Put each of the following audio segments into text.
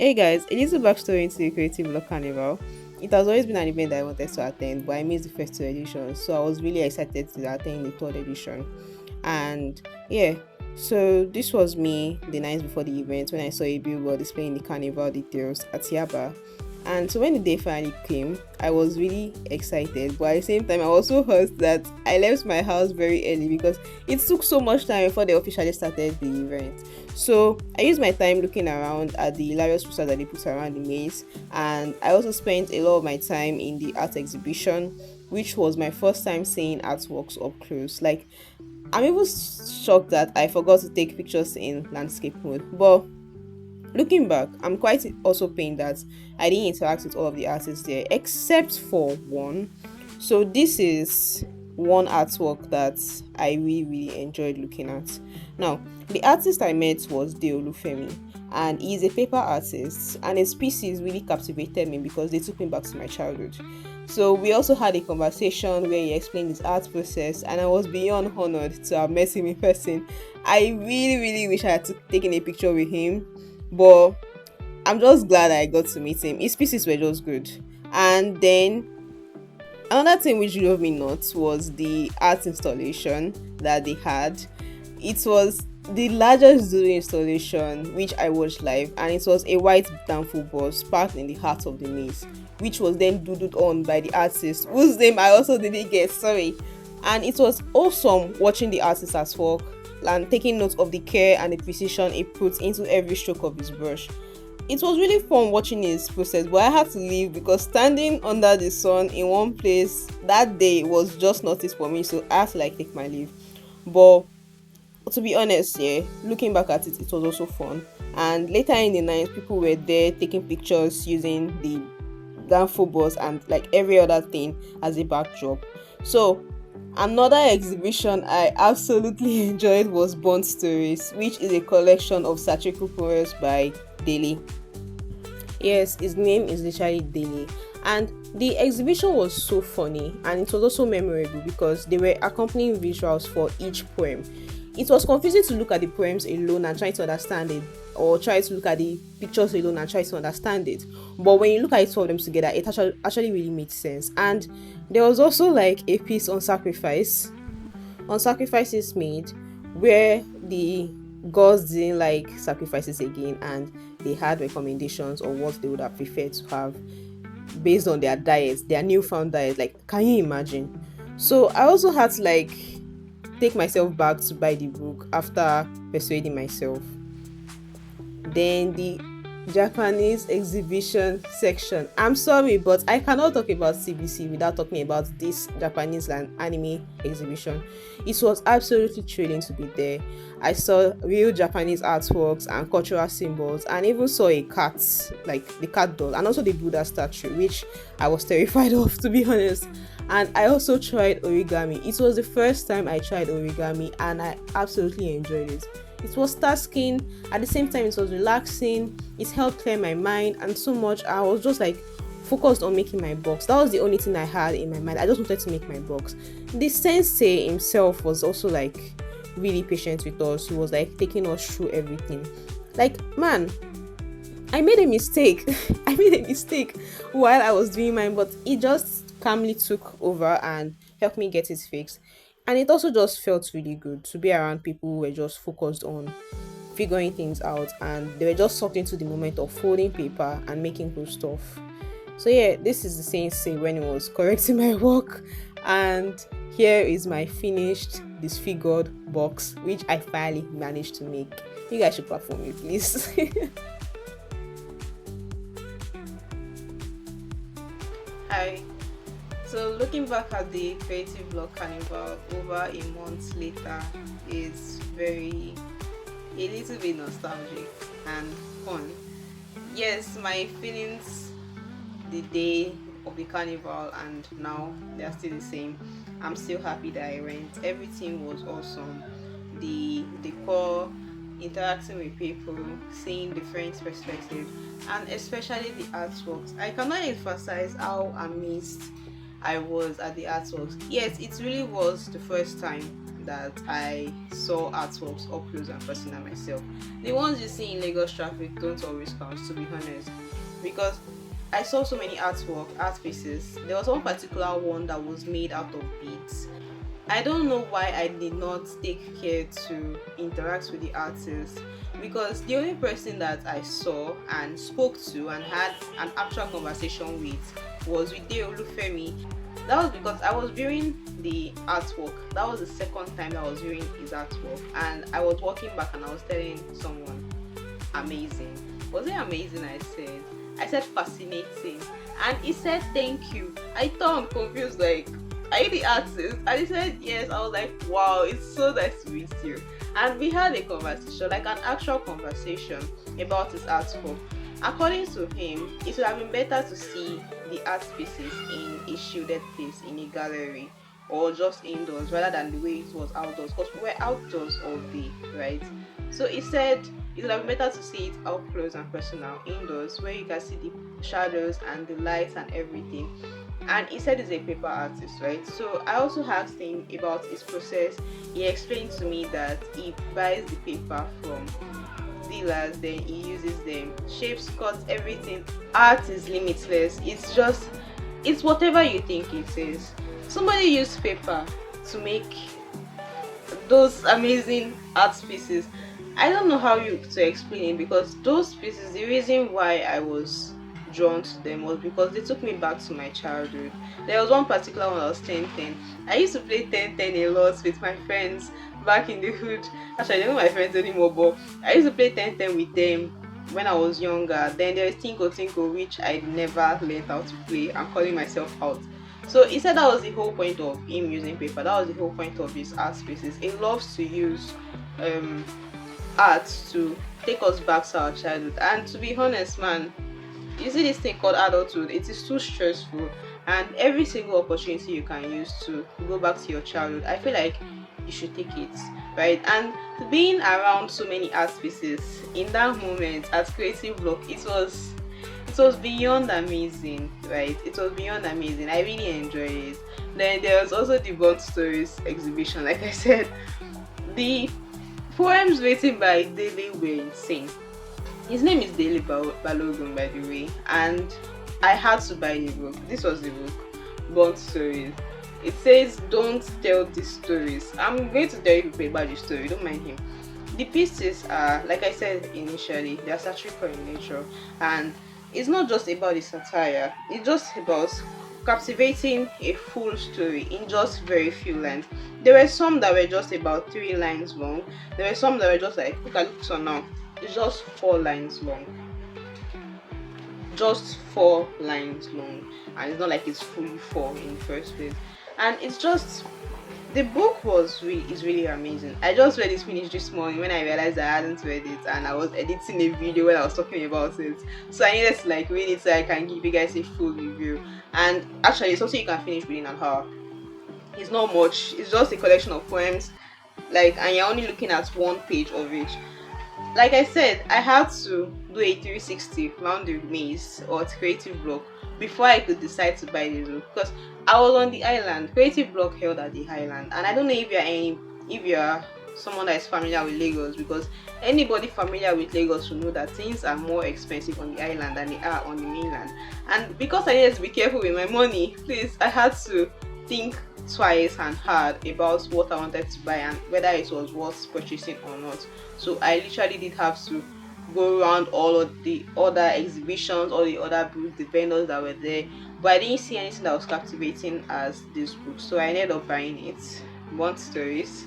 Hey guys, a little backstory into the Creative Block Carnival. It has always been an event that I wanted to attend, but I missed the first two editions, so I was really excited to attend the third edition. And yeah, so this was me the night before the event when I saw a billboard displaying the carnival details at Yaba. And so when the day finally came, I was really excited, but at the same time, I was so hurt that I left my house very early because it took so much time before they officially started the event. So I used my time looking around at the hilarious posters that they put around the maze, and I also spent a lot of my time in the art exhibition, which was my first time seeing artworks up close. Like, I'm even shocked that I forgot to take pictures in landscape mode, but looking back, I'm quite also pained that I didn't interact with all of the artists there except for one. So this is one artwork that I really really enjoyed looking at. Now, the artist I met was Deolufemi, and he's a paper artist, and his pieces really captivated me because they took me back to my childhood. So we also had a conversation where he explained his art process, and I was beyond honored to have met him in person. I really really wish I had taken a picture with him, but I'm just glad I got to meet him. His pieces were just good. And then another thing which drove me nuts was the art installation that they had. It was the largest Zulu installation which I watched live, and it was a white downfall bus parked in the heart of the maze, which was then doodled on by the artist, whose name I also didn't get, sorry. And it was awesome watching the artist as work and taking note of the care and the precision he put into every stroke of his brush. It was really fun watching his process, but I had to leave because standing under the sun in one place that day was just not it for me, so I had to like take my leave. But to be honest, yeah, looking back at it, it was also fun. And later in the night, people were there taking pictures using the Danfo bus and like every other thing as a backdrop. So another exhibition I absolutely enjoyed was Bond Stories, which is a collection of satirical poems by Daily. Yes, his name is literally Daily. And the exhibition was so funny, and it was also memorable because they were accompanying visuals for each poem. It was confusing to look at the poems alone and try to understand it, or try to look at the pictures alone and try to understand it. But when you look at it all of them together, it actually really made sense. And there was also like a piece on sacrifices made, where the gods didn't like sacrifices again, and they had recommendations on what they would have preferred to have based on their diets, their newfound diet. Like, can you imagine? So I also had to like take myself back to buy the book after persuading myself. Then the Japanese exhibition section. I'm sorry, but I cannot talk about CBC without talking about this Japanese anime exhibition. It was absolutely thrilling to be there. I saw real Japanese artworks and cultural symbols, and even saw a cat, like the cat doll, and also the Buddha statue, which I was terrified of, to be honest. And I also tried origami. It was the first time I tried origami, and I absolutely enjoyed it. It was tasking, at the same time it was relaxing, it helped clear my mind, and so much I was just like focused on making my box. That was the only thing I had in my mind. I just wanted to make my box. The sensei himself was also like really patient with us. He was like taking us through everything. Like, man, I made a mistake. I made a mistake while I was doing mine, but he just calmly took over and helped me get it fixed. And it also just felt really good to be around people who were just focused on figuring things out, and they were just sucked into the moment of folding paper and making cool stuff. So yeah, this is the same say when it was correcting my work, and here is my finished disfigured box, which I finally managed to make. You guys should clap for me, please. Hi. So looking back at the Creative Block Carnival over a month later is a little bit nostalgic and fun. Yes, my feelings the day of the carnival and now they are still the same. I'm still happy that I went. Everything was awesome. The decor, interacting with people, seeing different perspectives, and especially the artworks. I cannot emphasize how amazed I was at the artworks. Yes, it really was the first time that I saw artworks up close and personal myself. The ones you see in Lagos traffic don't always count, to be honest, because I saw so many art pieces. There was one particular one that was made out of beads. I don't know why I did not take care to interact with the artist, because the only person that I saw and spoke to and had an actual conversation with was with Olufemi. That was because I was viewing the artwork. That was the second time I was viewing his artwork, and I was walking back and I was telling someone, amazing. Was it amazing? I said fascinating, and he said thank you. I thought I'm confused, like, are you the artist? And he said yes. I was like, wow, it's so nice to meet you. And we had a conversation, like an actual conversation about his artwork. According to him, it would have been better to see the art pieces in a shielded place in a gallery or just indoors rather than the way it was outdoors, because we were outdoors all day, right? So he said it would have been better to see it up close and personal indoors, where you can see the shadows and the lights and everything. And he said he's a paper artist, right? So I also asked him about his process. He explained to me that he buys the paper from dealers, then he uses them, shapes, cuts, everything. Art is limitless. It's whatever you think it is. Somebody used paper to make those amazing art pieces. I don't know how you to explain it, because those pieces, the reason why I was drawn to them was because they took me back to my childhood. There was one particular one I was 10-10. I used to play 10-10 a lot with my friends back in the hood. Actually, I don't know my friends anymore, but I used to play 10-10 with them when I was younger. Then there's Tinko Tinko, which I never learned how to play. I'm calling myself out. So he said that was the whole point of him using paper. That was the whole point of his art spaces. He loves to use art to take us back to our childhood. And to be honest, man, you see this thing called adulthood, it is too stressful, and every single opportunity you can use to go back to your childhood, I feel like you should take it, right? And being around so many art pieces in that moment at Creative Block, it was beyond amazing, right? It was beyond amazing. I really enjoyed it. Then there was also the Bond Stories exhibition. Like I said, the poems written by Dele were insane. His name is Dele Balogun, by the way, and I had to buy the book. This was the book, Bond Stories. It says, don't tell these stories. I'm going to tell you people about the story, don't mind him. The pieces are, like I said initially, they are satirical in nature, and it's not just about the satire, it's just about captivating a full story in just very few lines. There were some that were just about 3 lines long, there were some that were just like, look at this one now, it's just 4 lines long. Just 4 lines long, and it's not like it's fully 4 in the first place. And it's just, the book is really amazing. I just read it finished this morning when I realized I hadn't read it, and I was editing a video when I was talking about it, so I needed to like read it so I can give you guys a full review. And actually, it's also you can finish within an hour. It's not much, it's just a collection of poems, like, and you're only looking at one page of it. Like I said, I had to do a 360 round the maze or Creative Block before I could decide to buy this book, because I was on the island. Creative Block held at the island, and I don't know if you're someone that is familiar with Lagos, because anybody familiar with Lagos will know that things are more expensive on the island than they are on the mainland. And because I needed to be careful with my money, please, I had to think twice and hard about what I wanted to buy and whether it was worth purchasing or not. So I literally did have to go around all of the other exhibitions, all the other booths, the vendors that were there, but I didn't see anything that was captivating as this book, so I ended up buying it. Bond Stories,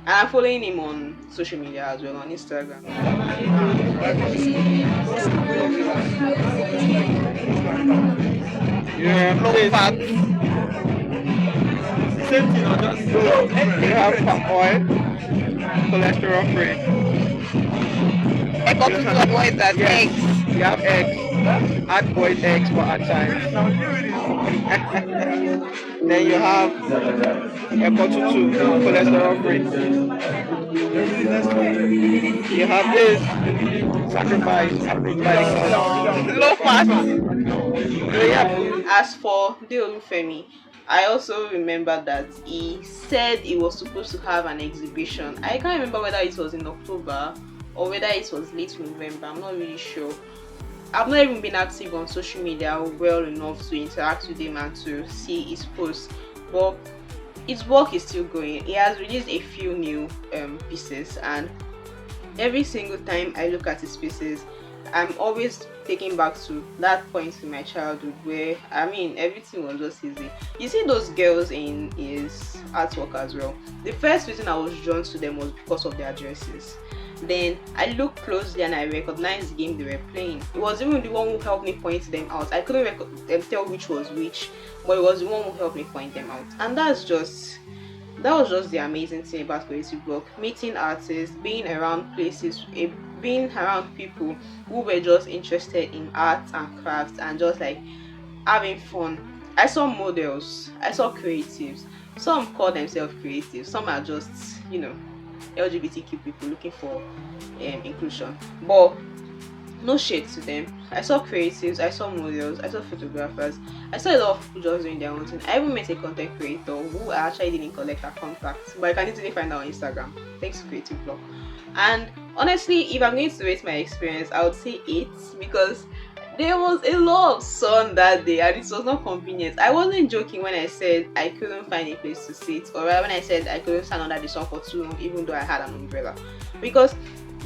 and I'm following him on social media as well, on Instagram. Yeah, no fat. Same thing, I just you have palm oil, cholesterol free. I got to avoid that. Yes, Eggs. you have eggs. Add boiled eggs for at times. Then you have a bottle two, cholesterol free. You have this sacrifice approved by the God. Low fat. So yeah, As for the Olufemi, I also remember that he said he was supposed to have an exhibition. I can't remember whether it was in October or whether it was late November. I'm not really sure. I've not even been active on social media well enough to interact with him and to see his posts. But his work is still going. He has released a few new pieces, and every single time I look at his pieces, I'm always taken back to that point in my childhood where, I mean, everything was just easy. You see those girls in his artwork as well. The first reason I was drawn to them was because of their dresses. Then I looked closely and I recognized the game they were playing. It was even the one who helped me point them out. I couldn't tell which was which, but it was the one who helped me point them out. And that was just the amazing thing about creative block. Meeting artists, being around places, being around people who were just interested in art and crafts and just like having fun. I saw models, I saw creatives. Some call themselves creatives, some are just, LGBTQ people looking for inclusion. But no shade to them. I saw creatives, I saw models, I saw photographers, I saw a lot of people just doing their own thing. I even met a content creator who I actually didn't collect her contacts, but I can easily find her on Instagram. Thanks to Creative Blog. And honestly, if I'm going to rate my experience, I would say 8 because there was a lot of sun that day and it was not convenient. I wasn't joking when I said I couldn't find a place to sit, or rather when I said I couldn't stand under the sun for too long even though I had an umbrella. Because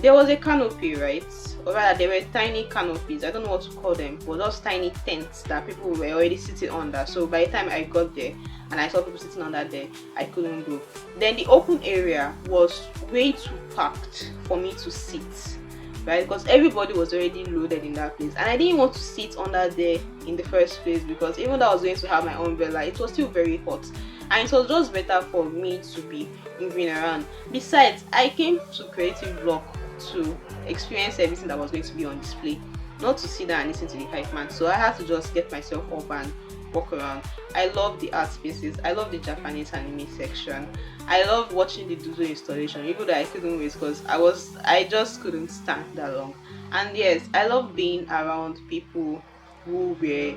there was a canopy, right? Or rather, there were tiny canopies. I don't know what to call them, but those tiny tents that people were already sitting under. So by the time I got there and I saw people sitting under there, I couldn't go. Then the open area was way too packed for me to sit, right? Because everybody was already loaded in that place, and I didn't want to sit under there in the first place because even though I was going to have my umbrella, it was still very hot. And it was just better for me to be moving around. Besides, I came to Creative Block to experience everything that was going to be on display, not to sit down and listen to the hype man. So I had to just get myself up and walk around. I love the art spaces. I love the Japanese anime section. I love watching the dozo installation, even though I couldn't wait because I just couldn't stand that long. And yes, I love being around people who were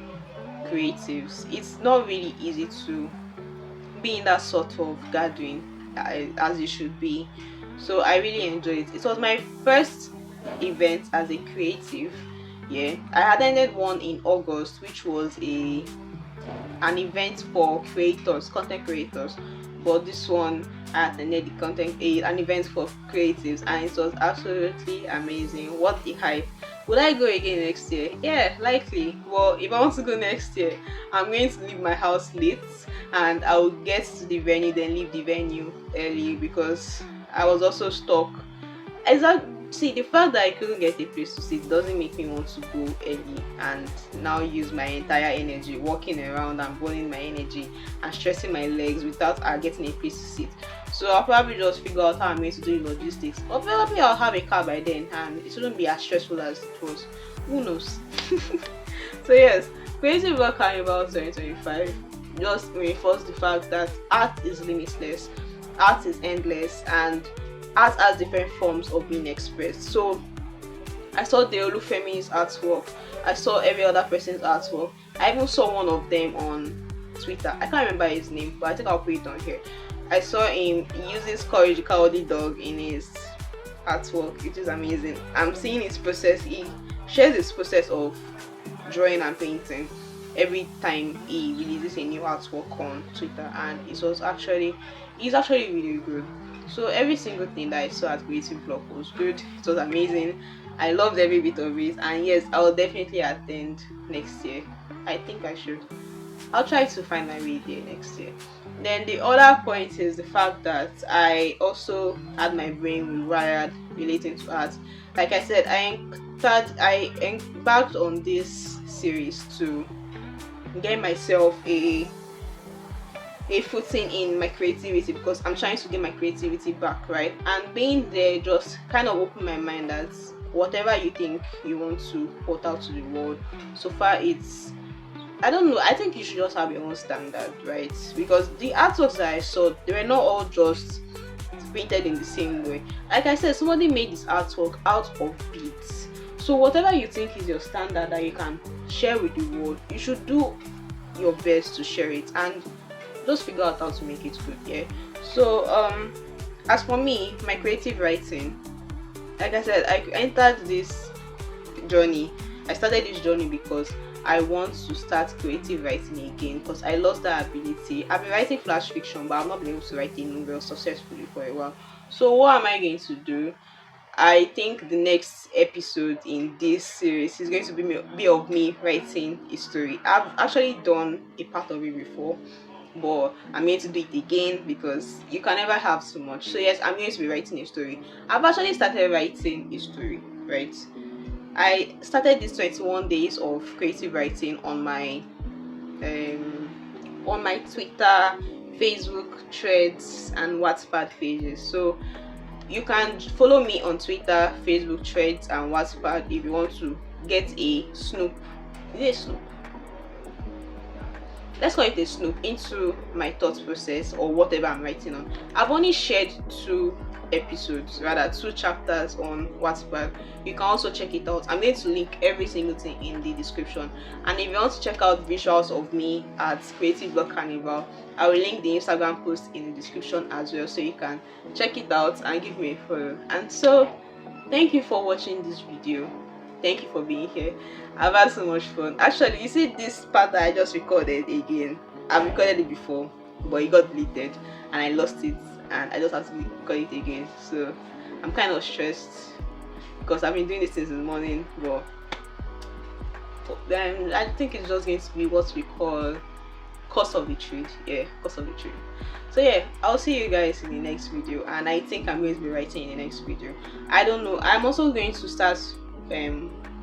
creatives. It's not really easy to be in that sort of gathering as it should be. So I really enjoyed it. It was my first event as a creative. Yeah, I attended one in August, which was an event for creators, content creators. But this one I attended an event for creatives, and it was absolutely amazing. What the hype! Would I go again next year? Yeah, likely. Well, if I want to go next year, I'm going to leave my house late and I will get to the venue, then leave the venue early because I was also stuck. See, the fact that I couldn't get a place to sit doesn't make me want to go early and now use my entire energy walking around and burning my energy and stressing my legs without getting a place to sit. So I'll probably just figure out how I'm going to do the logistics. Or probably I'll have a car by then and it shouldn't be as stressful as it was. Who knows? So yes, Creative Work Carnival 2025 just reinforced the fact that art is limitless, art is endless, and art has different forms of being expressed. So I saw Deolu Femi's artwork, I saw every other person's artwork. I even saw one of them on Twitter. I can't remember his name, but I think I'll put it on here. I saw him, he uses Courage the Cowardly Dog in his artwork, which is amazing. I'm seeing his process. He shares his process of drawing and painting every time he releases a new artwork on Twitter, and he's actually really good. So every single thing that I saw at Creative Block was good. It was amazing. I loved every bit of it, and yes, I will definitely attend next year. I think I should. I'll try to find my way there next year. Then the other point is the fact that I also had my brain rewired relating to art. Like I said, I embarked on this series to get myself a footing in my creativity because I'm trying to get my creativity back, right? And being there just kind of opened my mind that whatever you think you want to put out to the world, so far it's, I don't know, I think you should just have your own standard, right? Because the artworks that I saw, they were not all just painted in the same way. Like I said, somebody made this artwork out of beads. So whatever you think is your standard that you can share with the world, you should do your best to share it. And just figure out how to make it good. Yeah. So as for me, my creative writing, like I said, I entered this journey. I started this journey because I want to start creative writing again because I lost that ability. I've been writing flash fiction, but I've not been able to write a novel successfully for a while. So what am I going to do? I think the next episode in this series is going to be of me writing a story. I've actually done a part of it before, but I'm going to do it again because you can never have too much. So yes, I'm going to be writing a story. I've actually started writing a story, right? I started these 21 days of creative writing on my Twitter, Facebook threads, and WhatsApp pages. So you can follow me on Twitter, Facebook threads, and WhatsApp if you want to get a snoop. Is it a snoop? Let's call it a snoop into my thought process or whatever I'm writing on. I've only shared two chapters on WhatsApp. You can also check it out. I'm going to link every single thing in the description. And if you want to check out visuals of me at Creative Block Carnival, I will link the Instagram post in the description as well, so you can check it out and give me a follow. And so, thank you for watching this video. Thank you for being here. I've had so much fun. Actually, you see this part that I just recorded again. I've recorded it before, but it got deleted and I lost it, and I just have to record it again. So I'm kind of stressed because I've been doing this since the morning, but then I think it's just going to be what we call course of the trade. Yeah, course of the trade. So yeah, I'll see you guys in the next video, and I think I'm going to be writing in the next video. I don't know, I'm also going to start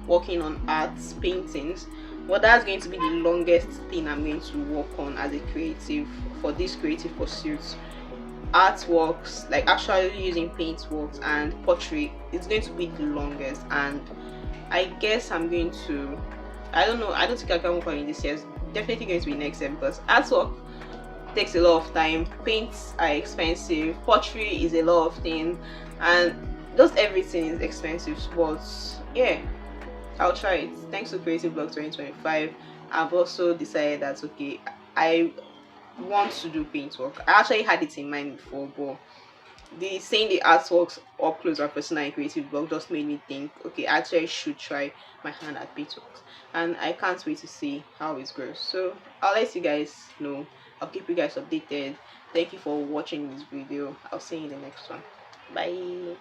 working on arts, paintings, but that's going to be the longest thing I'm going to work on as a creative for this creative pursuits. Artworks, like actually using paint works and pottery, it's going to be the longest, and I guess I'm going to, I don't know, I don't think I can work on it this year. It's definitely going to be next year because artwork takes a lot of time, paints are expensive, pottery is a lot of things, and just everything is expensive. But yeah, I'll try it. Thanks to Creative Blog 2025, I've also decided that okay, I want to do paintwork. I actually had it in mind before, but the saying the artworks up close are personal and creative blog just made me think, okay, actually I should try my hand at paintwork, and I can't wait to see how it goes. So I'll let you guys know. I'll keep you guys updated. Thank you for watching this video. I'll see you in the next one. Bye.